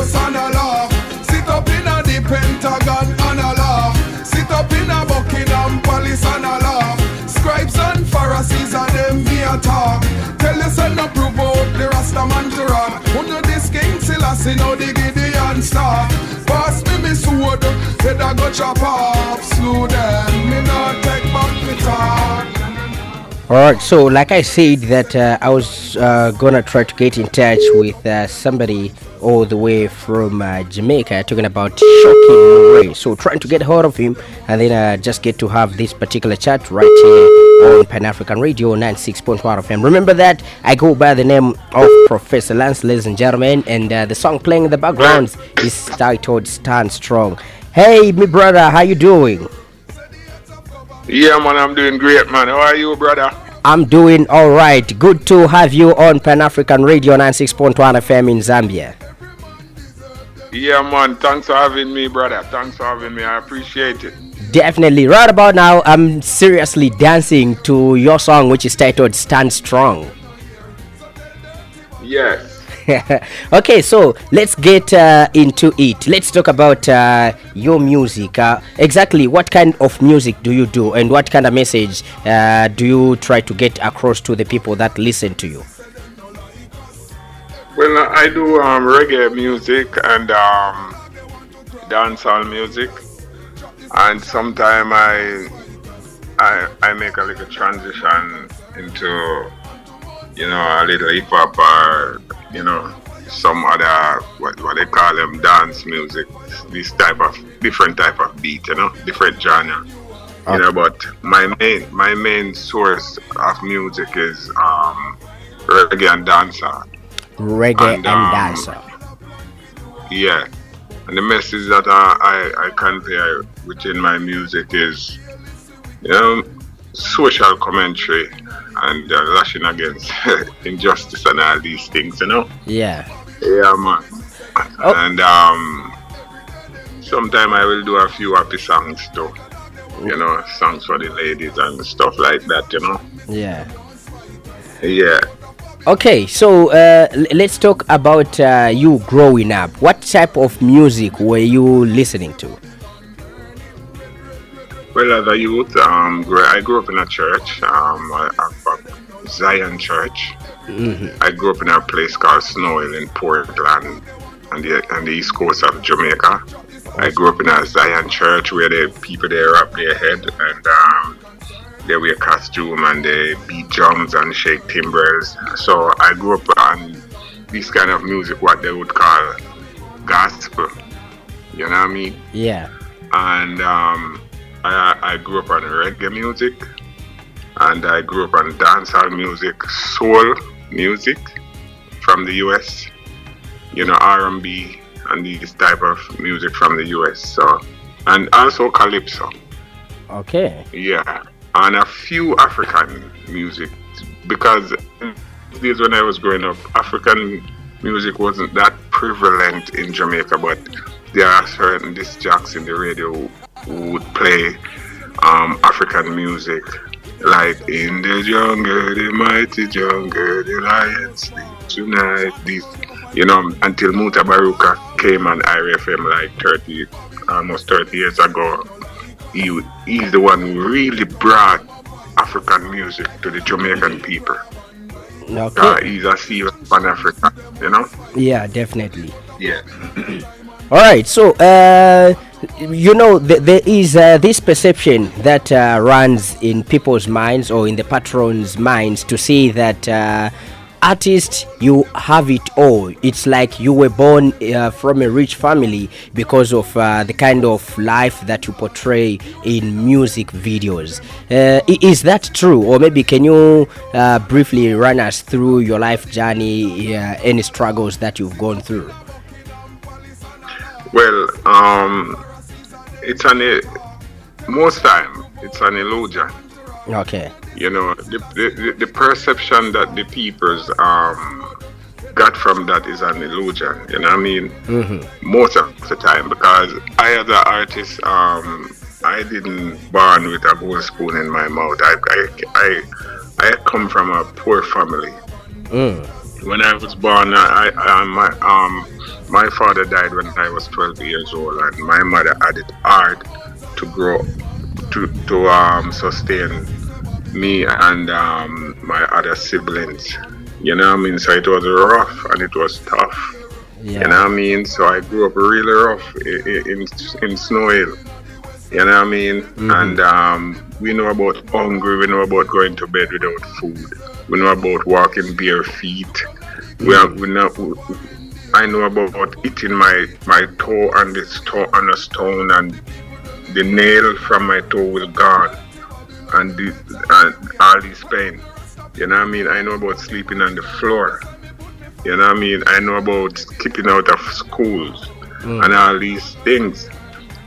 Horus and a laugh. Sit up in a the Pentagon and a laugh. Sit up in a Buckingham Palace and a laugh. Scribes and Pharisees and them me a talk. Tell us and no provoke the Rastaman to rock. Under this King Selassie now the Gideon star. Pass me sword, head I go chop off. Slew them, me not take back the talk. Alright, so like I said that I was gonna try to get in touch with somebody all the way from Jamaica, talking about Shocking Ray. So trying to get hold of him and then just get to have this particular chat right here on Pan African Radio 96.1 FM. Remember that I go by the name of Professor Lance, ladies and gentlemen, and the song playing in the background is titled Stand Strong. Hey, me brother, how you doing? Yeah, man, I'm doing great, man. How are you, brother? I'm doing all right. Good to have you on Pan African Radio 96.1 FM in Zambia. Yeah, man. Thanks for having me, brother. Thanks for having me. I appreciate it. Definitely. Right about now, I'm seriously dancing to your song, which is titled Stand Strong. Yes. Okay, so let's get into it. Let's talk about your music. Exactly what kind of music do you do, and what kind of message do you try to get across to the people that listen to you? Well, I do reggae music and dancehall music, and sometimes I make a little transition into, you know, a little hip hop or, you know, some other what they call them dance music. This type of different type of beat, you know, different genre. Okay. You know, but my main source of music is reggae and dancehall. Reggae and dancehall. Yeah, and the message that I convey within my music is, you know, social commentary and lashing against injustice and all these things, you know. Yeah. Yeah, man. Oh. And sometimes I will do a few happy songs too. You know, songs for the ladies and stuff like that, you know. Yeah. Yeah. Okay, so let's talk about you growing up. What type of music were you listening to? Well, as a youth, I grew up in a church, Zion Church. Mm-hmm. I grew up in a place called Snow Hill in Portland, on the east coast of Jamaica. I grew up in a Zion Church where the people there wrap their head and they wear costume and they beat drums and shake timbers. So I grew up on this kind of music, what they would call gospel. You know what I mean? Yeah. And I grew up on reggae music, and I grew up on dancehall music, soul music from the US, you know, R&B and this type of music from the US. So, and also calypso. Okay. Yeah, and a few African music, because in those days when I was growing up, African music wasn't that prevalent in Jamaica, but there are certain disc jocks in the radio who would play African music, like in the jungle, the mighty jungle, the lion sleep tonight. This, you know, until Muta Baruka came on IRFM like almost 30 years ago. He's the one who really brought African music to the Jamaican people. Okay. He's a serious Pan-African, you know? Yeah, definitely. Yeah. All right, so you know, there is this perception that runs in people's minds or in the patrons' minds to say that artists, you have it all. It's like you were born from a rich family because of the kind of life that you portray in music videos. Is that true? Or maybe can you briefly run us through your life journey, any struggles that you've gone through? Well, most time it's an illusion. Okay. You know, the perception that the people's got from that is an illusion. You know what I mean? Mm-hmm. Most of the time, because I as an artist, I didn't born with a gold spoon in my mouth. I come from a poor family. When I was born, my father died when I was 12 years old, and my mother had it hard to grow to sustain me and my other siblings. You know what I mean? So it was rough and it was tough. You know Yeah. what I mean? So I grew up really rough in Snow Hill. You know what I mean? Mm-hmm. And we know about hungry, we know about going to bed without food. We know about walking bare feet. Mm. We know, I know about eating my toe on this toe on a stone, and the nail from my toe will gone, and all this pain. You know what I mean? I know about sleeping on the floor. You know what I mean? I know about skipping out of schools and Mm. all these things.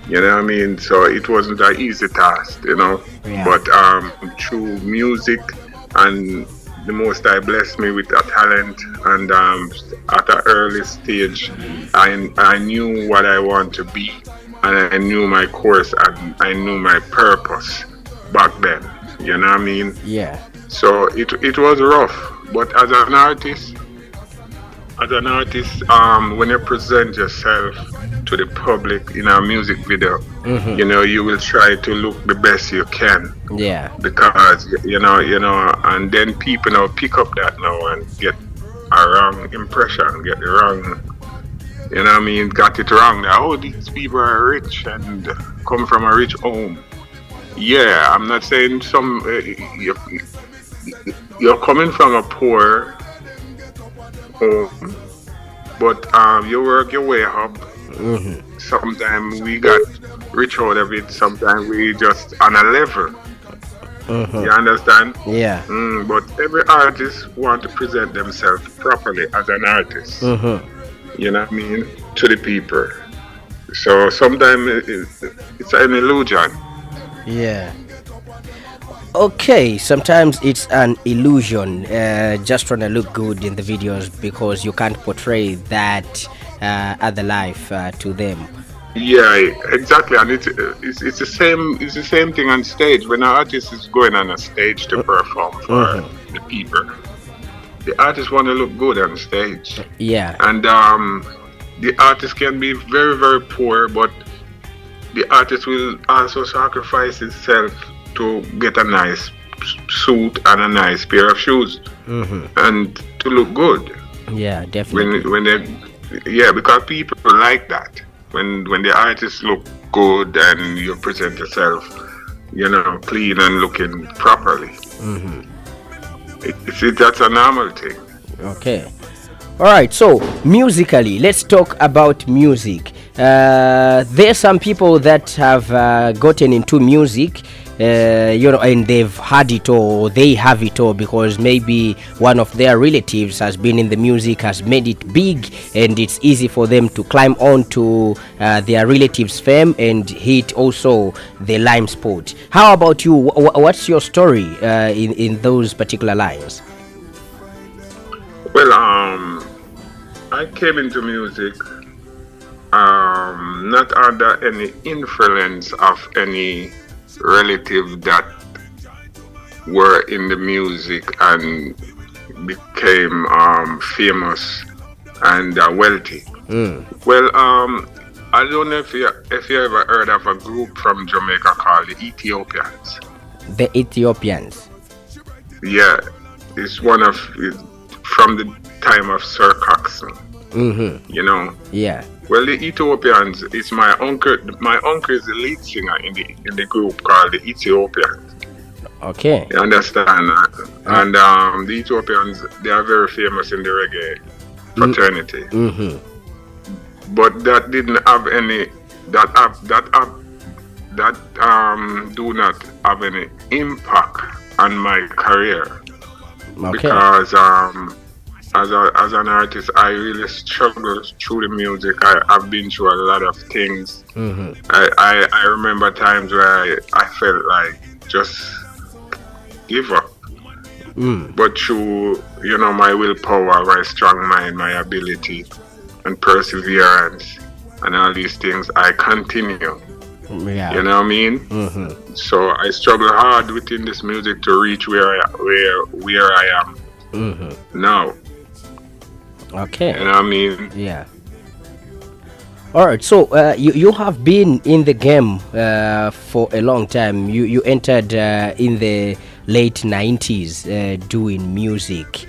You know what I mean? So it wasn't an easy task, you know. Yeah. But through music and the Most High blessed me with a talent, and at an early stage, I knew what I want to be, and I knew my course, and I knew my purpose back then. You know what I mean? Yeah. So it was rough, but as an artist, when you present yourself to the public in a music video, Mm-hmm. you know, you will try to look the best you can, Yeah. because and then people now pick up that now and get a wrong impression, get the wrong, you know what I mean, got it wrong. That, oh, these people are rich and come from a rich home. Yeah, I'm not saying you're coming from a poor home, but you work your way up. Mm-hmm. Sometimes we got rich out of it. Sometimes we just on a level. Mm-hmm. You understand? Yeah. But every artist want to present themselves properly as an artist. Mm-hmm. You know what I mean? To the people. So sometimes it's an illusion. Yeah. Okay, sometimes it's an illusion, just trying to look good in the videos because you can't portray that other life to them. Yeah, exactly, and it's the same thing on stage. When an artist is going on a stage to perform for Mm-hmm. the people, the artist want to look good on stage, Yeah. and the artist can be very very poor, but the artist will also sacrifice himself to get a nice suit and a nice pair of shoes Mm-hmm. and to look good. Yeah, definitely. When they, yeah, because people like that. When the artists look good and you present yourself, you know, clean and looking properly. Mm-hmm. That's a normal thing. Okay. All right. So musically, let's talk about music. There's some people that have gotten into music, and they've had it all, they have it all because maybe one of their relatives has been in the music, has made it big, and it's easy for them to climb on to their relatives' fame and hit also the lime spot. How about you? What's your story in those particular lines? Well, I came into music not under any influence of any relative that were in the music and became famous and wealthy. Mm. Well, I don't know if you ever heard of a group from Jamaica called the Ethiopians. The Ethiopians. Yeah, it's one of from the time of Sir Coxsone. Mm-hmm. You know. Yeah. Well, the Ethiopians is my uncle. My uncle is the lead singer in the group called the Ethiopians. Okay. You understand? And the Ethiopians, they are very famous in the reggae fraternity. Mm-hmm. But that didn't have any. That do not have any impact on my career, Okay. because as an artist, I really struggle through the music. I've been through a lot of things. Mm-hmm. I remember times where I felt like just give up. Mm. But through, my willpower, my strong mind, my ability, and perseverance, and all these things, I continue. Yeah. You know what I mean? Mm-hmm. So I struggle hard within this music to reach where I am Mm-hmm. now. Okay. You know what I mean? Yeah. All right. So you have been in the game for a long time. You entered in the late 90s doing music.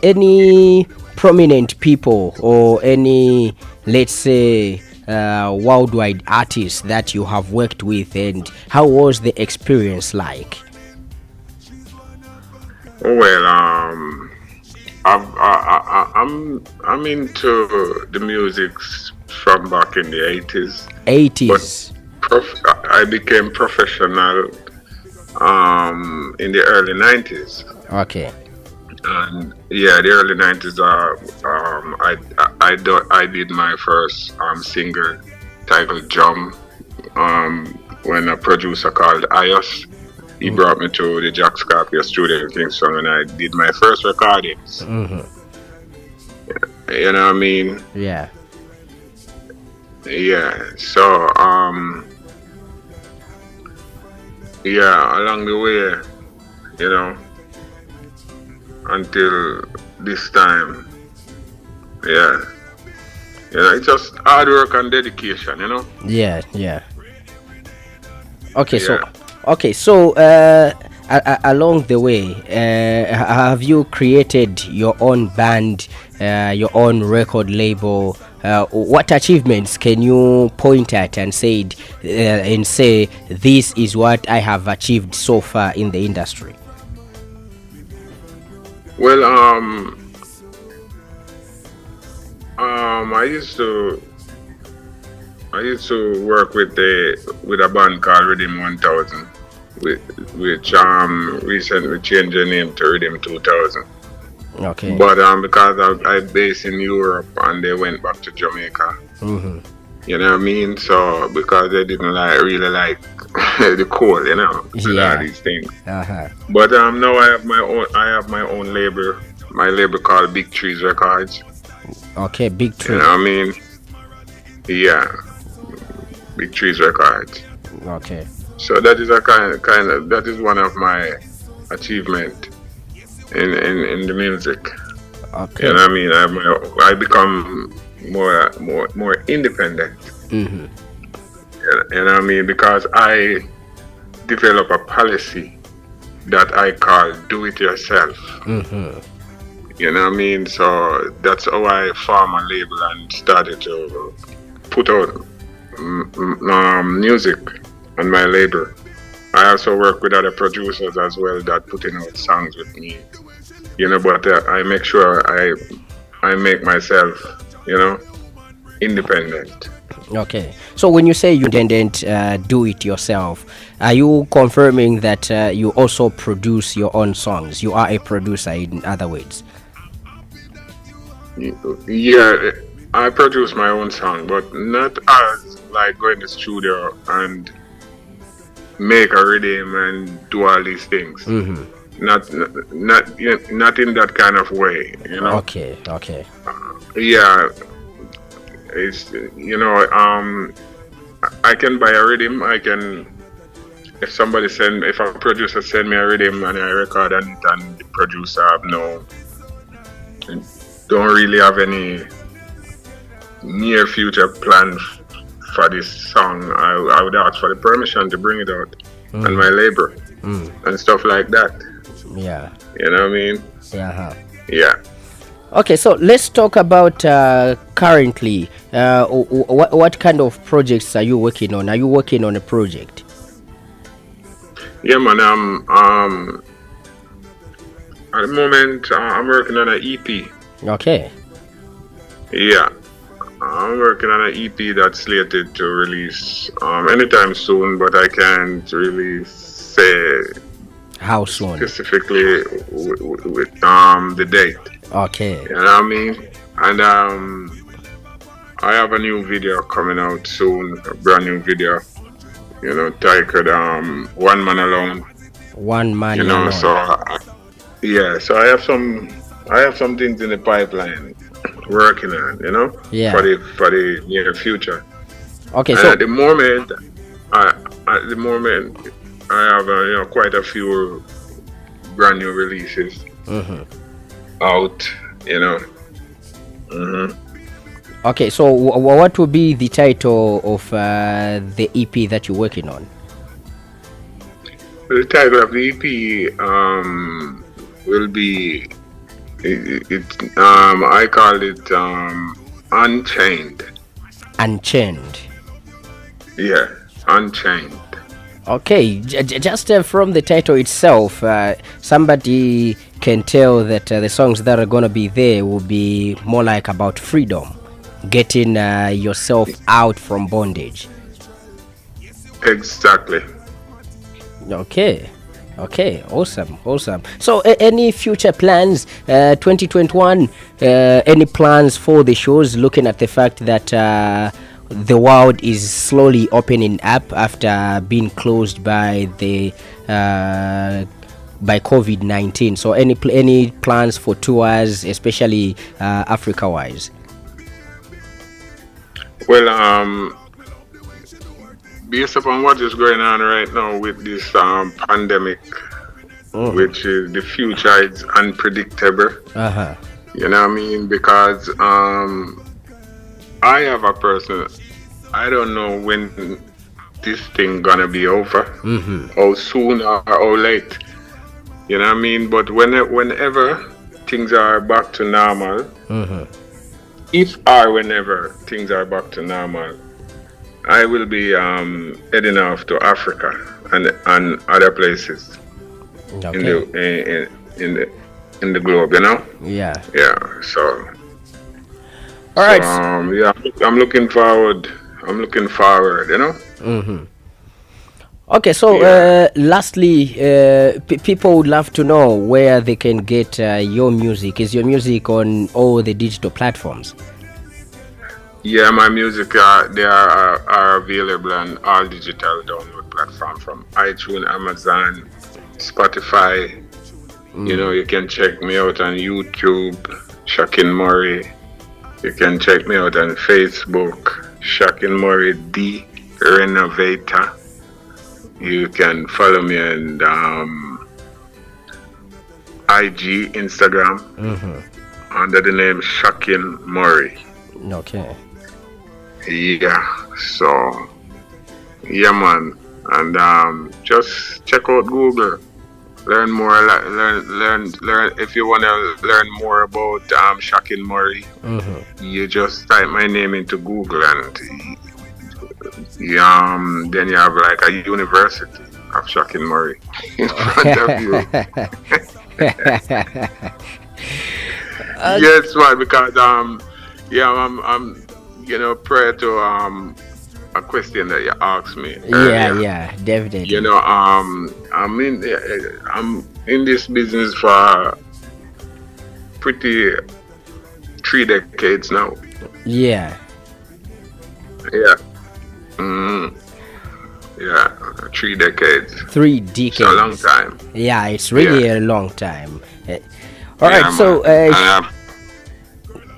Any prominent people or any, let's say, worldwide artists that you have worked with, and how was the experience like? Well, I'm into the music from back in the 80s, but 80s. I became professional in the early 90s. Okay. And yeah, the early 90s. I did my first single titled "Jump" when a producer called Ios. He brought me to the Jack Scorpio studio in Kingston when I did my first recordings. You know what I mean? Yeah. Yeah. So yeah, along the way, you know, until this time, yeah, it's just hard work and dedication, you know. Yeah. Yeah. Okay. Yeah. So along the way, have you created your own band, your own record label? What achievements can you point at and say this is what I have achieved so far in the industry? Well, I used to work with a band called Rhythm 1000, which recently changed the name to Rhythm 2000. Okay. But because I based in Europe and they went back to Jamaica, you know what I mean. So because they didn't really like the cold, you know, and all these things. But now I have my own label. My label called Big Trees Records. Okay, Big Tree. You know what I mean? Yeah, Big Trees Records. Okay. So that is a kind of that is one of my achievement in the music. Okay. You know what I mean? I become more independent. You know what I mean? Because I develop a policy that I call "do it yourself." You know what I mean? So that's how I formed a label and started to put out music on my label. I also work with other producers as well that putting out songs with me. You know, but I make sure I make myself, you know, independent. Okay. So when you say you didn't do it yourself, are you confirming that you also produce your own songs? You are a producer, in other words. Yeah, I produce my own song, but not as like go in the studio and make a rhythm and do all these things. Not in that kind of way, you know. Okay. Yeah, it's I can buy a rhythm. I can if a producer send me a rhythm and I record on it, and the producer don't really have any near future plan for this song, I would ask for the permission to bring it out on my label and stuff like that. Yeah. You know what I mean? Yeah. Okay, so let's talk about currently. What kind of projects are you working on? Are you working on a project? Yeah, man. At the moment, I'm working on an EP. Okay. Yeah, I'm working on an EP that's slated to release anytime soon, but I can't really say How soon? specifically with the date. Okay. You know what I mean? And I have a new video coming out soon, a brand new video. You know, titled "One Man Alone." One man. You know, alone. so I have some things in the pipeline working on, you know, Yeah. for the near future. Okay, And so at the moment, I have quite a few brand new releases out. you know. hmm Okay, so what will be the title of the EP that you're working on? The title of the EP will be I call it Unchained. Unchained. Yeah, Unchained. Okay, just from the title itself, somebody can tell that the songs that are gonna be there will be more like about freedom, getting yourself out from bondage. Exactly. Okay. Okay, awesome. So any future plans, 2021, any plans for the shows, looking at the fact that the world is slowly opening up after being closed by the by COVID-19? So any plans for tours, especially Africa wise? Well, based upon what is going on right now with this pandemic, which is the future is unpredictable. Uh-huh. You know what I mean? Because I have a person. I don't know when this thing gonna be over, how soon or how late. You know what I mean? But whenever things are back to normal, if or whenever things are back to normal, I will be heading off to Africa and other places Okay. in the globe. You know? Yeah. Yeah. So. All right. Yeah, I'm looking forward. You know. Okay, so lastly, people would love to know where they can get your music. Is your music on all the digital platforms? Yeah, my music they are available on all digital download platforms from iTunes, Amazon, Spotify. You know, you can check me out on YouTube, Shakin Murray. You can check me out on Facebook, Shakin Murray The Renovator. You can follow me on IG, Instagram, under the name Shakin Murray. Okay. Yeah, so yeah, man, and just check out Google. Learn more. Learn. If you wanna learn more about Shakin Murray, you just type my name into Google, and then you have like a university of Shakin Murray in front of you. Yes, why? Because I'm prior to a question that you asked me earlier. Yeah, definitely. You know, I'm in this business for pretty 3 decades now. Yeah. Yeah. Yeah, 3 decades. 3 decades. It's a long time. Yeah, it's really a long time. All Yeah, right, so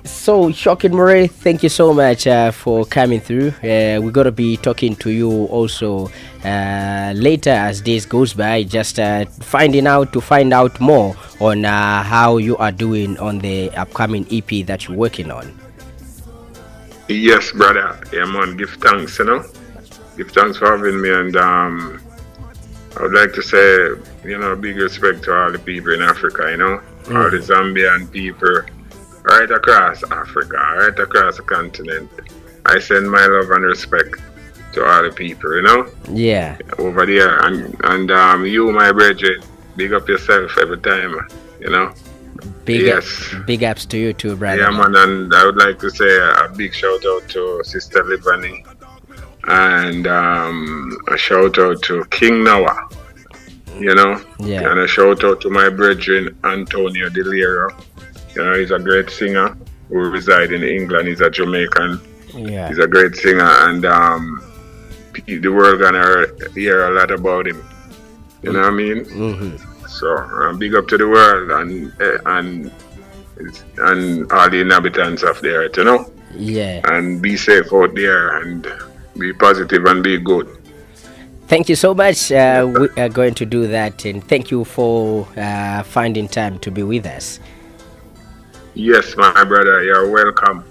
so Shakin Murray, thank you so much for coming through. We're gonna be talking to you also later as days goes by, just to find out more on how you are doing on the upcoming EP that you're working on. Yes, brother. Yeah, man. Give thanks, Give thanks for having me, and I would like to say, big respect to all the people in Africa, all the Zambian people, right across Africa, right across the continent. I send my love and respect to all the people, Yeah. over there, and you, my brethren, big up yourself every time, Big ups to you too, brother. Yeah, man, and I would like to say a big shout out to Sister Livani, and a shout out to King Noah, Yeah. and a shout out to my brethren Antonio Deliro. He's a great singer who resides in England. He's a Jamaican. Yeah. He's a great singer, and the world gonna hear a lot about him. You know what I mean? So big up to the world and all the inhabitants of the earth, Yeah. and be safe out there and be positive and be good. Thank you so much. We are going to do that, and thank you for finding time to be with us. Yes, my brother, you're welcome.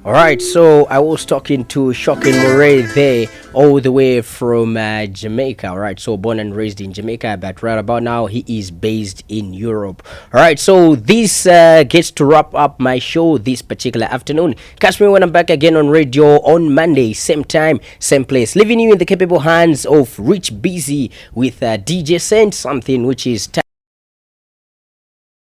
All right, so I was talking to Shocking Murray there, all the way from Jamaica. All right, so born and raised in Jamaica, but right about now he is based in Europe. All right, so this gets to wrap up my show this particular afternoon. Catch me when I'm back again on radio on Monday, same time, same place. Leaving you in the capable hands of Rich Busy with DJ Sent, something which is